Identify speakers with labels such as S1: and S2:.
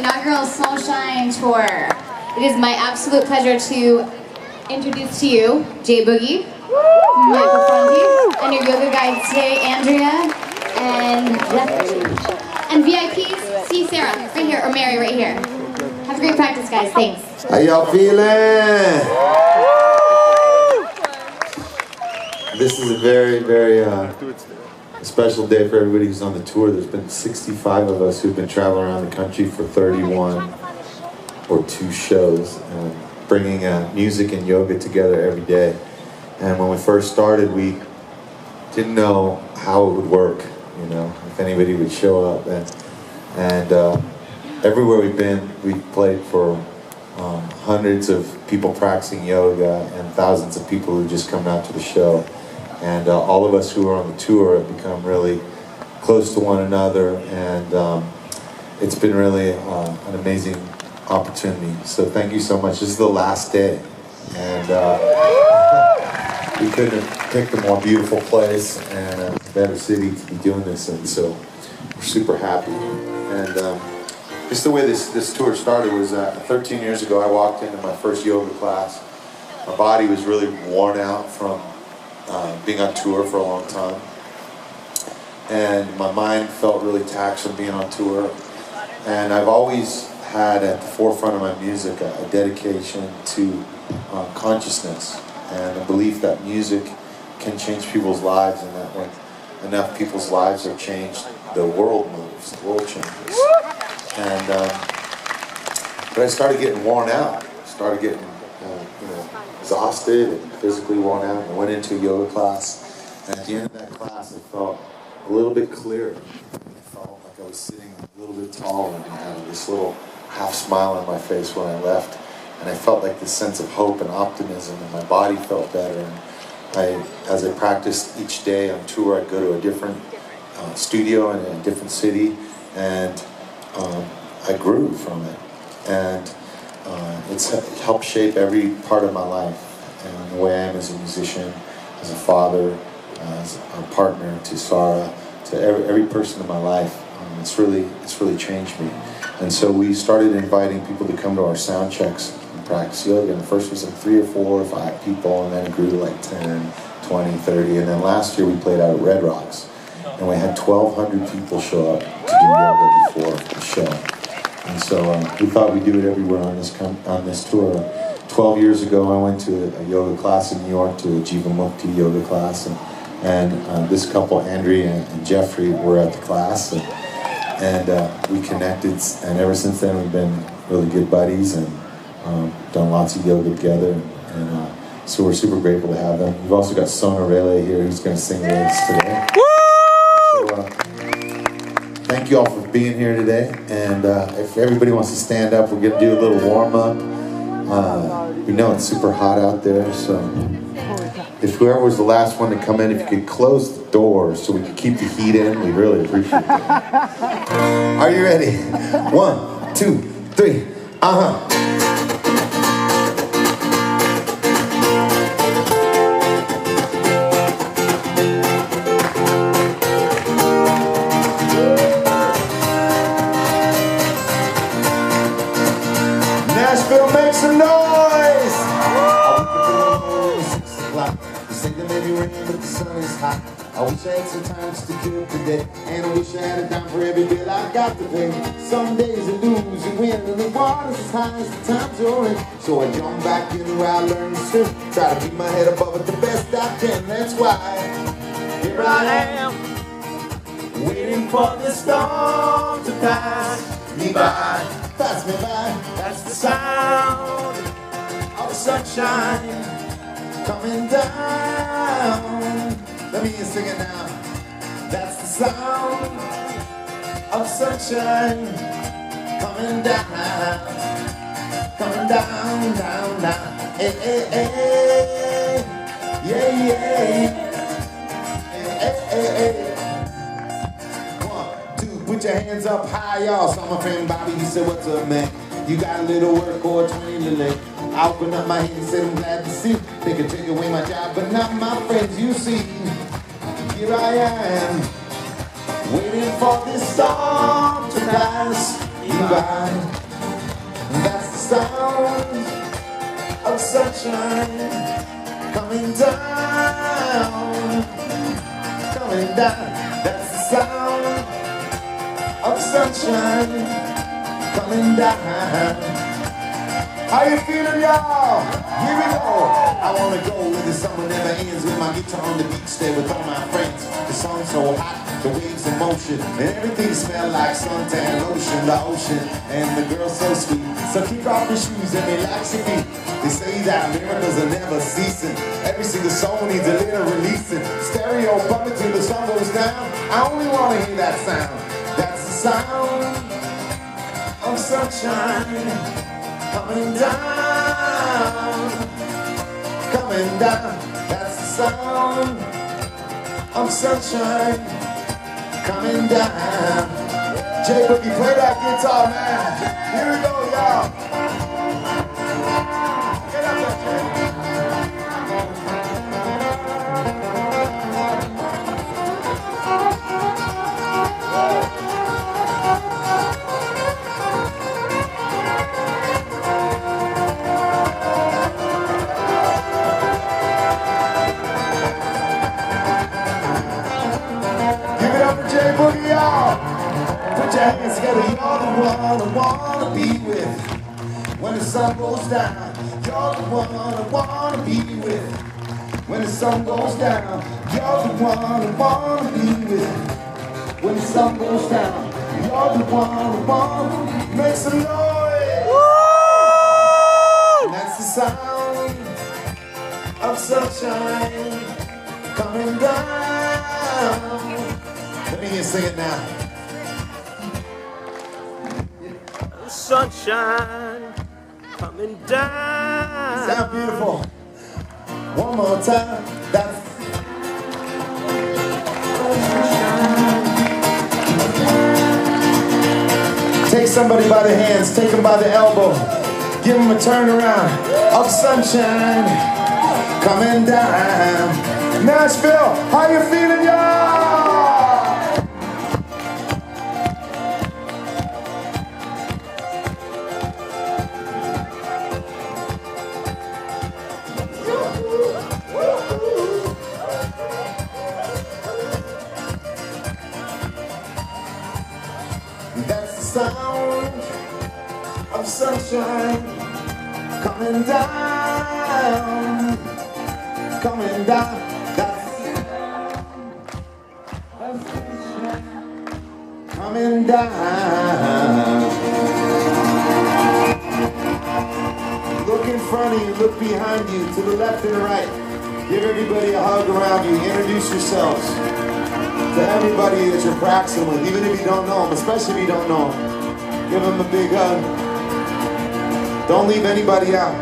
S1: inaugural Small Shine Tour. It is my absolute pleasure to introduce to you Jay Boogie, Michael Franti, and your yoga guides today, Andrea and Jeffrey. And VIPs, see Sarah right here, or Mary right here. Have a great practice, guys. Thanks.
S2: How y'all feeling? This is a very, very special day for everybody who's on the tour. There's been 65 of us who've been traveling around the country for 31 or 2 shows, bringing music and yoga together every day. And when we first started, we didn't know how it would work, you know, if anybody would show up. And everywhere we've been, we've played for hundreds of people practicing yoga and thousands of people who just come out to the show. And all of us who are on the tour have become really close to one another, and it's been really an amazing opportunity. So thank you so much. This is the last day, and we couldn't have picked a more beautiful place and a better city to be doing this in, so we're super happy. And just the way this tour started was 13 years ago, I walked into my first yoga class. My body was really worn out from being on tour for a long time, and my mind felt really taxed from being on tour. And I've always had at the forefront of my music a dedication to consciousness and a belief that music can change people's lives, and that when enough people's lives are changed, the world moves, the world changes. And but I started getting worn out, started getting exhausted and physically worn out. I went into a yoga class, and at the end of that class I felt a little bit clearer. I felt like I was sitting a little bit taller, and I had this little half smile on my face when I left, and I felt like this sense of hope and optimism, and my body felt better. And as I practiced each day on tour, I'd go to a different studio in a different city, and I grew from it. And it's helped shape every part of my life, and the way I am as a musician, as a father, as a partner to Sarah, to every person in my life. It's really changed me. And so we started inviting people to come to our sound checks and practice yoga. And first it was like 3 or 4 or 5 people, and then it grew to like 10, 20, 30. And then last year we played out at Red Rocks, and we had 1,200 people show up to do yoga before the show. And so we thought we'd do it everywhere on this tour. 12 years ago, I went to a yoga class in New York, to a Jiva Mukti yoga class, and this couple, Andrea and Jeffrey, were at the class, and we connected. And ever since then, we've been really good buddies and done lots of yoga together. And so we're super grateful to have them. We've also got Sona Rele here, who's going to sing with us today. Thank you all for being here today, and if everybody wants to stand up, we're going to do a little warm-up. We know it's super hot out there, so if whoever was the last one to come in, if you could close the doors so we could keep the heat in, we really appreciate that. Are you ready? 1, 2, 3, Nashville, make some noise! You say there may be rain, but the sun is hot. I wish I had some time just to do it today, and I wish I had a dime for every bill I got to pay. Some days you lose, you win, and the water's as high as the times you're in. So I jump back in where I learned to swim, try to keep my head above it the best I can. That's why here I am, waiting for the storm to pass me by. Pass me by. That's the sound of the sunshine coming down. Let me sing it now. That's the sound of sunshine coming down, down, down. Hey, hey, hey, yeah, yeah. Hey, hey, hey. Put your hands up high, y'all. Saw my friend Bobby, he said, what's up, man? You got a little work or 20 to lay. I opened up my hand and said, I'm glad to see. They could take away my job, but not my friends, you see. Here I am, waiting for this storm to pass me by. by. That's the sound of sunshine coming down, coming down. That's the sound of sunshine coming down. How you feeling, y'all? Here we go. I wanna go where the summer never ends, with my guitar on the beach there with all my friends. The song's so hot, the waves in motion, and everything smells like suntan lotion. The ocean and the girl so sweet. So kick off your shoes and relax your feet. They say that miracles are never ceasing. Every single soul needs a little releasing. Stereo bumping till the sun goes down. I only wanna hear that sound. That's the sound of sunshine coming down, coming down. That's the sound of sunshine coming down. J Boogie, play that guitar, man. Here we go, y'all. Get up there, Jay. Boogie, y'all. Put your hands together. You're the one I wanna be with when the sun goes down. You're the one I wanna be with when the sun goes down. You're the one I wanna be with when the sun goes down. You're the one I wanna make some noise. Woo! And that's the sound of sunshine coming down. Let me hear you sing it now.
S3: Sunshine coming down.
S2: Sound beautiful. One more time. That's take somebody by the hands, take them by the elbow, give them a turn around. Of sunshine coming down. Nashville, how you feeling, y'all? That's the sound of sunshine coming down, coming down. That's the sound of sunshine coming down. Look in front of you, look behind you, to the left and the right. Give everybody a hug around you. Introduce yourselves to everybody that you're practicing with, even if you don't know them, especially if you don't know them. Give them a big hug. Don't leave anybody out.